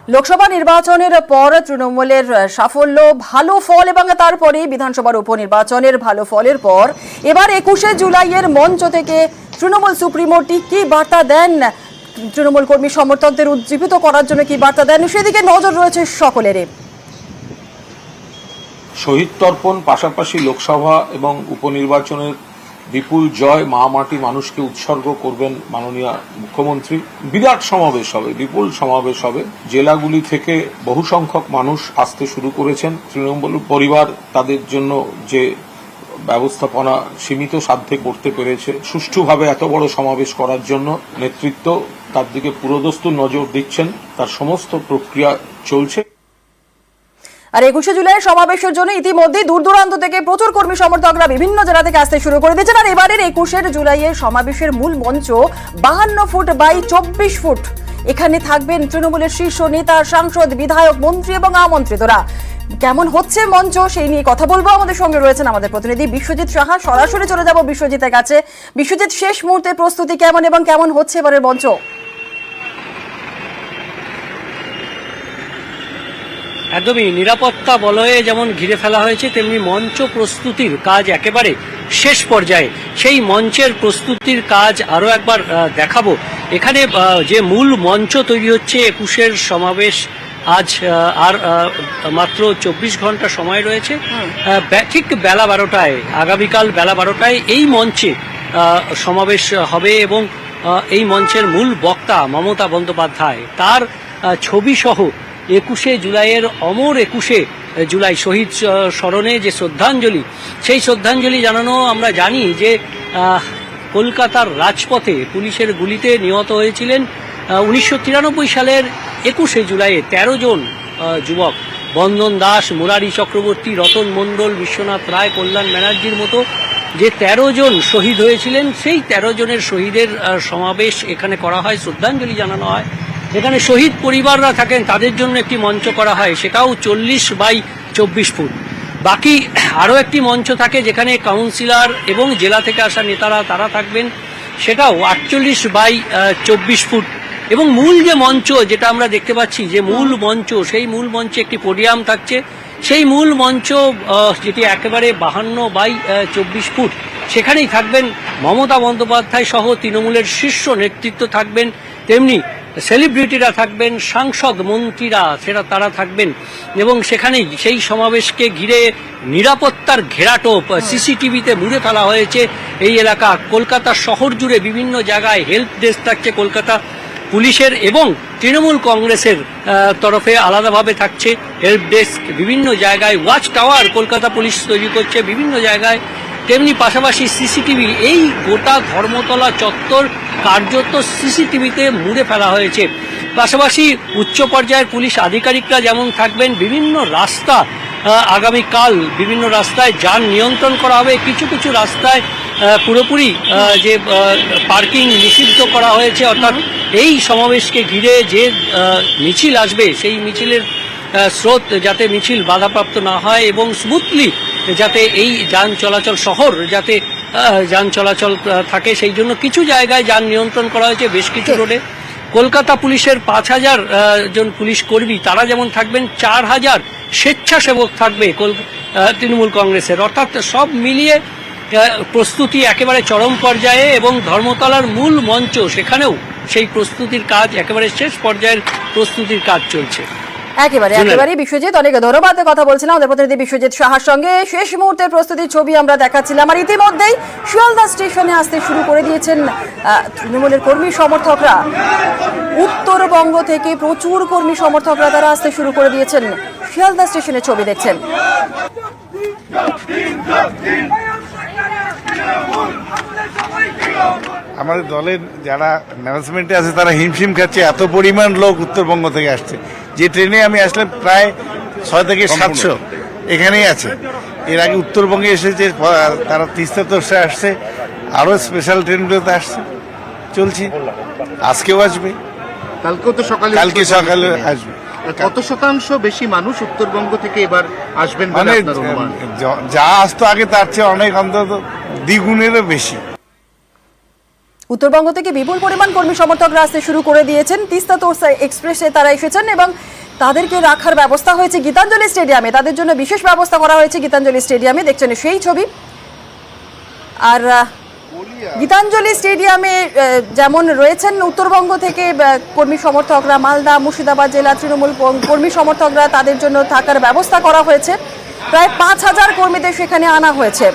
লোকসভা নির্বাচনের পর তৃণমূলের সাফল্য, ভালো ফল এবং তারপরে বিধানসভার উপনির্বাচনের ভালো ফলের পর এবার ২১শে জুলাইয়ের মঞ্চ থেকে তৃণমূল সুপ্রিমোটি কি বার্তা দেন, তৃণমূল কর্মী সমর্থকদের উজ্জীবিত করার জন্য কি বার্তা দেন, সেদিকে নজর রয়েছে সকলেরই। শহীদ তর্পণ পাশাপাশি লোকসভা এবং উপনির্বাচনের বিপুল জয় মা মাটি মানুষকে উৎসর্গ করবেন মাননীয় মুখ্যমন্ত্রী। বিরাট সমাবেশ হবে, বিপুল সমাবেশ হবে। জেলাগুলি থেকে বহু সংখ্যক মানুষ আসতে শুরু করেছেন। তৃণমূল পরিবার তাদের জন্য যে ব্যবস্থাপনা সীমিত সাধ্যে করতে পেরেছে, সুষ্ঠুভাবে এত বড় সমাবেশ করার জন্য নেতৃত্ব তার দিকে পুরোদস্তুর নজর দিচ্ছেন, তার সমস্ত প্রক্রিয়া চলছে। আর ২১শে জুলাইয়ের সমাবেশের জন্য ইতিমধ্যে দূর দূরান্ত থেকে প্রচুর কর্মী সমর্থকরা বিভিন্ন জেলা থেকে আসতে শুরু করে দিয়েছেন। আর এবারের ২১শে জুলাইয়ের সমাবেশের মূল মঞ্চ ৫২ ফুট বাই ২৪ ফুট। এখানে থাকবেন তৃণমূলের শীর্ষ নেতা, সাংসদ, বিধায়ক, মন্ত্রী এবং আমন্ত্রিতরা। কেমন হচ্ছে মঞ্চ, সেই নিয়ে কথা বলবো। আমাদের সঙ্গে রয়েছেন আমাদের প্রতিনিধি বিশ্বজিৎ সাহা। সরাসরি চলে যাব বিশ্বজিতের কাছে। বিশ্বজিৎ, শেষ মুহূর্তে প্রস্তুতি কেমন এবং কেমন হচ্ছে এবারের মঞ্চ? একদমই নিরাপত্তা বলয়ে যেমন ঘিরে ফেলা হয়েছে, তেমনি মঞ্চ প্রস্তুতির কাজ একেবারে শেষ পর্যায়ে। সেই মঞ্চের প্রস্তুতির কাজ আরও একবার দেখাবো। এখানে যে মূল মঞ্চ তৈরি হচ্ছে, ২১শের সমাবেশ আজ আর মাত্র ২৪ ঘন্টা সময় রয়েছে। ঠিক বেলা ১২টায়, আগামীকাল বেলা ১২টায় এই মঞ্চে সমাবেশ হবে এবং এই মঞ্চের মূল বক্তা মমতা বন্দ্যোপাধ্যায়, তার ছবি সহ ২১শে জুলাইয়ের অমর ২১শে জুলাই শহীদ স্মরণে যে শ্রদ্ধাঞ্জলি, সেই শ্রদ্ধাঞ্জলি জানানো। আমরা জানি যে কলকাতার রাজপথে পুলিশের গুলিতে নিহত হয়েছিলেন ১৯৯৩ সালের ২১শে জুলাইয়ে ১৩ জন যুবক। বন্দন দাস, মুরারি চক্রবর্তী, রতন মণ্ডল, বিশ্বনাথ রায়, কল্যাণ ব্যানার্জির মতো যে ১৩ জন শহীদ হয়েছিলেন, সেই ১৩ জনের শহীদের সমাবেশ এখানে করা হয়, শ্রদ্ধাঞ্জলি জানানো হয়। এখানে শহীদ পরিবাররা থাকেন, তাদের জন্য একটি মঞ্চ করা হয়, সেটাও ৪০ বাই ২৪ ফুট। বাকি আরও একটি মঞ্চ থাকে যেখানে কাউন্সিলর এবং জেলা থেকে আসা নেতারা তারা থাকবেন, সেটাও ৪৮ বাই ২৪ ফুট। এবং মূল যে মঞ্চ যেটা আমরা দেখতে পাচ্ছি, যে মূল মঞ্চ, সেই মূল মঞ্চে একটি পোডিয়াম থাকছে। সেই মূল মঞ্চ যেটি একেবারে ৫২ বাই ২৪ ফুট, সেখানেই থাকবেন মমতা বন্দ্যোপাধ্যায় সহ তৃণমূলের শীর্ষ নেতৃত্ব থাকবেন, তেমনি সেলিব্রিটিরা থাকবেন, সাংসদ, মন্ত্রীরা তারা থাকবেন। এবং সেখানেই সেই সমাবেশকে ঘিরে নিরাপত্তার ঘেরাটোপ সিসিটিভিতে মুড়ে ফেলা হয়েছে এই এলাকা। কলকাতা শহর জুড়ে বিভিন্ন জায়গায় হেল্প ডেস্ক থাকছে কলকাতা পুলিশের, এবং তৃণমূল কংগ্রেসের তরফে আলাদাভাবে থাকছে হেল্প ডেস্ক। বিভিন্ন জায়গায় ওয়াচ টাওয়ার কলকাতা পুলিশ তৈরি করছে বিভিন্ন জায়গায়, তেমনি পাশাপাশি সিসিটিভি, এই গোটা ধর্মতলা চত্বর কার্যত সিসিটিভিতে মুড়ে ফেলা হয়েছে। পাশাপাশি উচ্চ পর্যায়ের পুলিশ আধিকারিকরা যেমন থাকবেন, বিভিন্ন রাস্তা আগামীকাল বিভিন্ন রাস্তায় যান নিয়ন্ত্রণ করা হবে। কিছু কিছু রাস্তায় পুরোপুরি যে পার্কিং নিষিদ্ধ করা হয়েছে, অর্থাৎ এই সমাবেশকে ঘিরে যে মিছিল আসবে, সেই মিছিলের স্রোত যাতে মিছিল বাধাপ্রাপ্ত না হয় এবং স্মুথলি যাতে এই যান চলাচল, শহর যাতে যান চলাচল থাকে, সেই জন্য কিছু জায়গায় যান নিয়ন্ত্রণ করা হয়েছে। বেশ কিছু রোডে কলকাতা পুলিশের ৫,০০০ জন পুলিশ কর্মী, তারা যেমন থাকবেন, ৪,০০০ স্বেচ্ছাসেবক থাকবে তৃণমূল কংগ্রেসের। অর্থাৎ সব মিলিয়ে প্রস্তুতি একেবারে চরম পর্যায়ে। এবং ধর্মতলার মূল মঞ্চ, সেখানেও সেই প্রস্তুতির কাজ, একেবারে শেষ পর্যায়ের প্রস্তুতির কাজ চলছে। একেবারে বিশ্বজিৎ, অনেক ধন্যবাদ। কথা বলছিলাম আমাদের প্রতিনিধি বিশ্বজিৎ সাহার সঙ্গে। শেষ মুহূর্তের প্রস্তুতির ছবি আমরা দেখাচ্ছিলাম। আর ইতিমধ্যেই শিয়ালদা স্টেশনে আসতে শুরু করে দিয়েছেন তৃণমূলের কর্মী সমর্থকরা। উত্তরবঙ্গ থেকে প্রচুর কর্মী সমর্থকরা তারা আসতে শুরু করে দিয়েছেন। শিয়ালদা স্টেশনের ছবি দেখছেন। আমাদের দলের যারা ম্যানেজমেন্টে আছে তারা হিমশিম খাচ্ছে, এত পরিমাণ লোক উত্তরবঙ্গ থেকে আসছে। যে ট্রেনে আমি আসলাম প্রায় ৬ থেকে ৭০০ এখানেই আছে। এর আগে উত্তরবঙ্গে এসেছে, তারা তিস্তা তোষে আসছে, আরও স্পেশাল ট্রেনগুলোতে আসছে, চলছে। আজকেও আসবে, কালকে সকালে আসবে। কত শতাংশ বেশি মানুষ উত্তরবঙ্গ থেকে এবার আসবেন? মানে যা আসতো আগে তার চেয়ে অনেক, অন্তত দ্বিগুণেরও বেশি। উত্তরবঙ্গ থেকে বিপুল পরিমাণ কর্মী সমর্থকরা আসতে শুরু করে দিয়েছেন। তিস্তা তোর্সা এক্সপ্রেসে তারা এসেছেন এবং তাদেরকে রাখার ব্যবস্থা হয়েছে গীতাঞ্জলি স্টেডিয়ামে, তাদের জন্য বিশেষ ব্যবস্থা করা হয়েছে গীতাঞ্জলি স্টেডিয়ামে, দেখছেন সেই ছবি। আর গীতাঞ্জলি স্টেডিয়ামে যেমন রয়েছেন উত্তরবঙ্গ থেকে কর্মী সমর্থকরা, মালদা মুর্শিদাবাদ জেলা তৃণমূল কর্মী সমর্থকরা, তাদের জন্য থাকার ব্যবস্থা করা হয়েছে। প্রায় 5,000 কর্মীদের সেখানে আনা হয়েছে।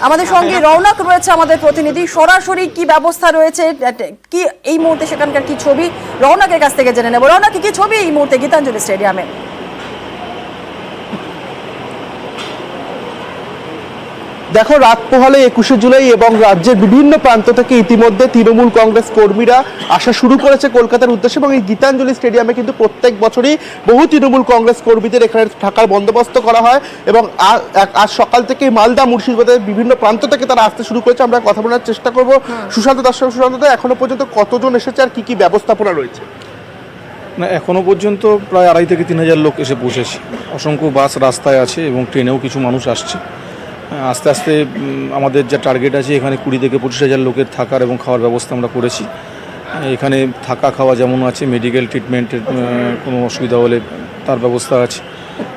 আমাদের সঙ্গে রৌনক রয়েছে, আমাদের প্রতিনিধি, সরাসরি কি ব্যবস্থা রয়েছে, কি এই মুহূর্তে সেখানকার কি ছবি, রৌনকের কাছ থেকে জেনে নেব। রৌনক, কি ছবি এই মুহূর্তে গীতাঞ্জলি স্টেডিয়ামে? দেখো, রাত পোহালে 21শে জুলাই এবং রাজ্যের বিভিন্ন প্রান্ত থেকে ইতিমধ্যে তৃণমূল কংগ্রেস কর্মীরা আসা শুরু করেছে কলকাতার উদ্দেশ্যে, এবং এই গীতাঞ্জলি স্টেডিয়ামে কিন্তু প্রত্যেক বছরই বহু তৃণমূল কংগ্রেস কর্মীদের এখানে থাকার বন্দোবস্ত করা হয়, এবং আজ সকাল থেকে মালদা মুর্শিদাবাদের বিভিন্ন প্রান্ত থেকে তারা আসতে শুরু করেছে। আমরা কথা বলার চেষ্টা করব সুশান্ত দাস। সুশান্ত দা, এখনো পর্যন্ত কতজন এসেছে আর কি কি ব্যবস্থাপনা রয়েছে? না, এখনো পর্যন্ত প্রায় 2,500 থেকে 3,000 লোক এসে পৌঁছেছে। অসংখ্য বাস রাস্তায় আছে এবং ট্রেনেও কিছু মানুষ আসছে। আস্তে আস্তে আমাদের যা টার্গেট আছে, এখানে 20 থেকে 25,000 লোকের থাকার এবং খাওয়ার ব্যবস্থা আমরা করেছি। এখানে থাকা খাওয়া যেমন আছে, মেডিকেল ট্রিটমেন্টের কোনো অসুবিধা হলে তার ব্যবস্থা আছে।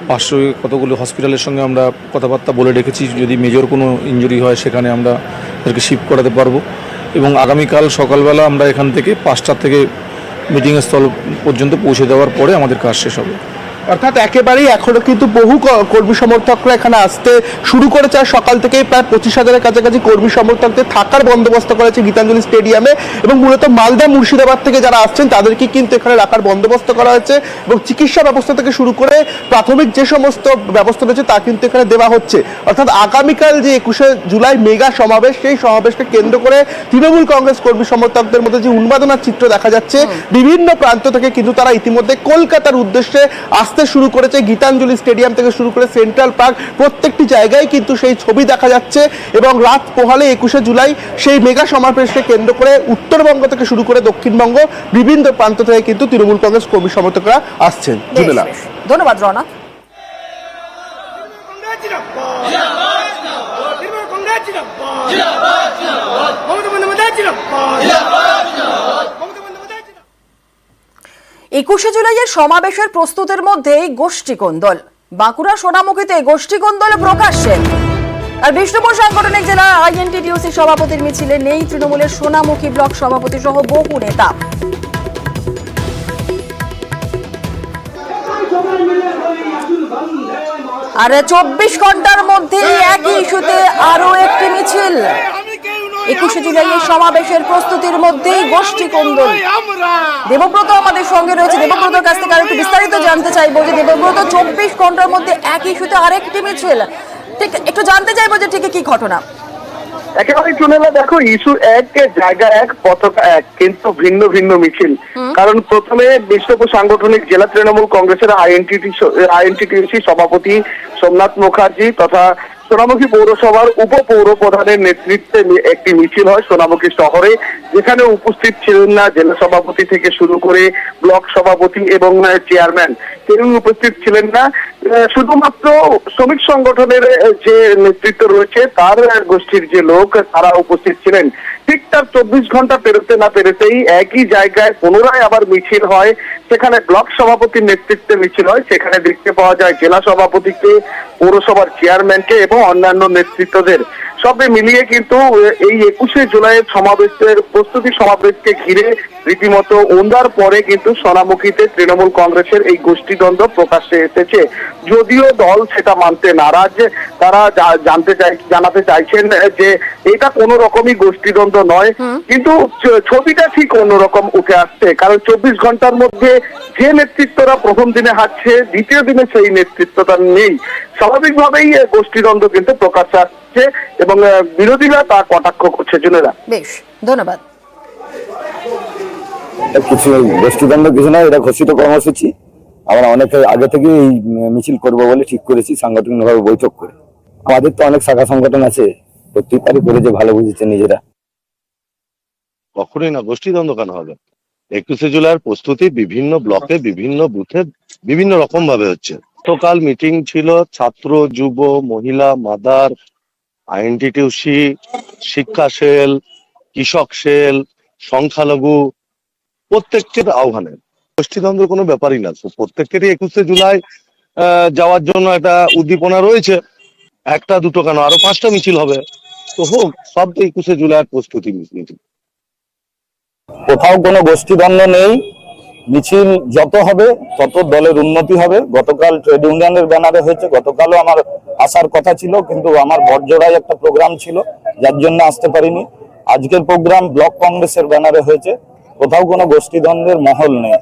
পার্শ্ব কতগুলো হসপিটালের সঙ্গে আমরা কথাবার্তা বলে রেখেছি, যদি মেজর কোনো ইনজুরি হয় সেখানে আমরা তাদেরকে শিফট করাতে পারবো। এবং আগামীকাল সকালবেলা আমরা এখান থেকে 5টা থেকে মিটিংয়ের স্থল পর্যন্ত পৌঁছে দেওয়ার পরে আমাদের কাজ শেষ হবে। অর্থাৎ একেবারেই এখনো কিন্তু বহু কর্মী সমর্থকরা এখানে আসতে শুরু করেছে, আর সকাল থেকেই প্রায় 25,000-এর কাছাকাছি কর্মী সমর্থকদের থাকার বন্দোবস্ত করেছে গীতাঞ্জলি স্টেডিয়ামে। এবং মূলত মালদা মুর্শিদাবাদ থেকে যারা আসছেন তাদেরকে কিন্তু এখানে রাখার বন্দোবস্ত করা হয়েছে, এবং চিকিৎসা ব্যবস্থা থেকে শুরু করে প্রাথমিক যে সমস্ত ব্যবস্থা রয়েছে তা কিন্তু এখানে দেওয়া হচ্ছে। অর্থাৎ আগামীকাল যে 21শে জুলাই মেগা সমাবেশ, সেই সমাবেশকে কেন্দ্র করে তৃণমূল কংগ্রেস কর্মী সমর্থকদের মধ্যে যে উন্মাদনার চিত্র দেখা যাচ্ছে, বিভিন্ন প্রান্ত থেকে কিন্তু তারা ইতিমধ্যে কলকাতার উদ্দেশ্যে আসতে শুরু করেছে। গীতাঞ্জলি স্টেডিয়াম থেকে শুরু করে সেন্ট্রাল পার্ক, প্রত্যেকটি জায়গায় কিন্তু সেই ছবি দেখা যাচ্ছে। এবং রাত পোহালে 21শে জুলাই সেই মেগা সমাবেশকে কেন্দ্র করে উত্তরবঙ্গ থেকে শুরু করে দক্ষিণবঙ্গ বিভিন্ন প্রান্ত থেকে কিন্তু তৃণমূল কংগ্রেস কর্মী সমর্থকরা আসছেন। ধন্যবাদ রৌনক। একুশে জুলাইয়ের সমাবেশের প্রস্তুতের মধ্যেই গোষ্ঠী কোন্দল। বাঁকুড়া সোনামুখীতে গোষ্ঠী কোন্দল প্রকাশ্যে। আর বিষ্ণুপুর সাংগঠনিক জেলা আইএনটিটিউসি সভাপতির মিছিলে নেই তৃণমূলের সোনামুখী ব্লক সভাপতি সহ বহু নেতা। আর 24 ঘন্টার মধ্যে একই ইস্যুতে আরো একটি মিছিল। 21শে জুলাইয়ের সমাবেশের প্রস্তুতির মধ্যেই গোষ্ঠী কোন্দল। দেবব্রত আমাদের সঙ্গে রয়েছে, দেবব্রতর কাছ থেকে আরো একটু বিস্তারিত জানতে চাইবো যে দেবব্রত, 24 ঘন্টার মধ্যে একই ইস্যুতে আরেকটি মিছিল, ঠিক একটু জানতে চাইবো যে ঠিক কি ঘটনা। একেবারে চুনেলা, দেখো, ইস্যু এক, জায়গা এক, পতাকা এক, কিন্তু ভিন্ন ভিন্ন মিছিল। কারণ প্রথমে বিষ্ণুপুর সাংগঠনিক জেলা তৃণমূল কংগ্রেসের আইএনটিটিউসি সভাপতি সোমনাথ মুখার্জি তথা সোনামুখী পৌরসভার উপপৌর প্রধানের নেতৃত্বে একটি মিছিল হয় সোনামুখী শহরে, যেখানে উপস্থিত ছিলেন না জেলা সভাপতি থেকে শুরু করে ব্লক সভাপতি এবং চেয়ারম্যান, কেউ উপস্থিত ছিলেন না। শুধুমাত্র শ্রমিক সংগঠনের যে নেতৃত্ব রয়েছে তার গোষ্ঠীর যে লোক তারা উপস্থিত ছিলেন। ঠিক তার 24 ঘন্টা পেরোতে না পেরোতেই একই জায়গায় পুনরায় আবার মিছিল হয়। সেখানে ব্লক সভাপতির নেতৃত্বে মিছিল হয়, সেখানে দেখতে পাওয়া যায় জেলা সভাপতিকে, পৌরসভার চেয়ারম্যানকে এবং অন্যান্য নেতৃত্বদের। সবে মিলিয়ে কিন্তু এই 21শে জুলাইয়ের সমাবেশের প্রস্তুতি সমাবেশকে ঘিরে রীতিমতো ওন্দার পরে কিন্তু সোনামুখীতে তৃণমূল কংগ্রেসের এই গোষ্ঠীদ্বন্দ্ব প্রকাশ্যে এসেছে। যদিও দল সেটা মানতে নারাজ, তারা জানাতে চাইছেন যে এটা কোনো রকমই গোষ্ঠীদ্বন্দ্ব নয়, কিন্তু ছবিটা ঠিক অন্যরকম উঠে আসছে। কারণ 24 ঘন্টার মধ্যে যে নেতৃত্বরা প্রথম দিনে হাঁটছে, দ্বিতীয় দিনে সেই নেতৃত্বটা নেই। স্বাভাবিকভাবেই গোষ্ঠীদ্বন্দ্ব কিন্তু প্রকাশ্যে আসছে এবং বিরোধীরা তা কটাক্ষ করছে। জুনেরা, বেশ, ধন্যবাদ। কিছু গোষ্ঠীদ্বন্দ্ব কিছু নয়, এটা ঘোষিত কর্মসূচি। আমরা অনেক আগে থেকে এই মিছিল করবো বলে ঠিক করেছি, সাংগঠনিকভাবে বৈঠক করে। আমাদের তো অনেক শাখা সংগঠন আছে, করতেই পারি, করে যে ভালো বুঝেছে নিজেরা। কখনোই না, গোষ্ঠীদ্বন্দ্ব কেন হবে? 21শে জুলাইয়ের প্রস্তুতি বিভিন্ন ব্লকে, বিভিন্ন বুথে বিভিন্ন রকম ভাবে হচ্ছে। গতকাল মিটিং ছিল ছাত্র, যুব, মহিলা, মাদার, আইএনটিটিউসি, শিক্ষা সেল, কৃষক সেল, সংখ্যালঘু, প্রত্যেকের আহ্বানে গোষ্ঠীদ্বন্দ্বের কোনো ব্যাপারই না। তো প্রত্যেকেরই 21শে জুলাই যাওয়ার জন্য একটা উদ্দীপনা রয়েছে। একটা দুটো কেন, আরো 5টা মিছিল হবে, তো হোক, সব তো 21শে জুলাইয়ের প্রস্তুতি মিছিল। কোথাও কোনো গোষ্ঠীদ্বন্দ্ব নেই। মিছিল যত হবে তত দলের উন্নতি হবে। গতকাল ট্রেড ইউনিয়নের ব্যানারে হয়েছে, গতকালও আমার আসার কথা ছিল, কিন্তু আমার বড়জোড়ায় একটা প্রোগ্রাম ছিল, যার জন্য আসতে পারিনি। আজকের প্রোগ্রাম ব্লক কংগ্রেসের ব্যানারে হয়েছে। কোথাও কোনো গোষ্ঠীদ্বন্দ্বের মহল নেই।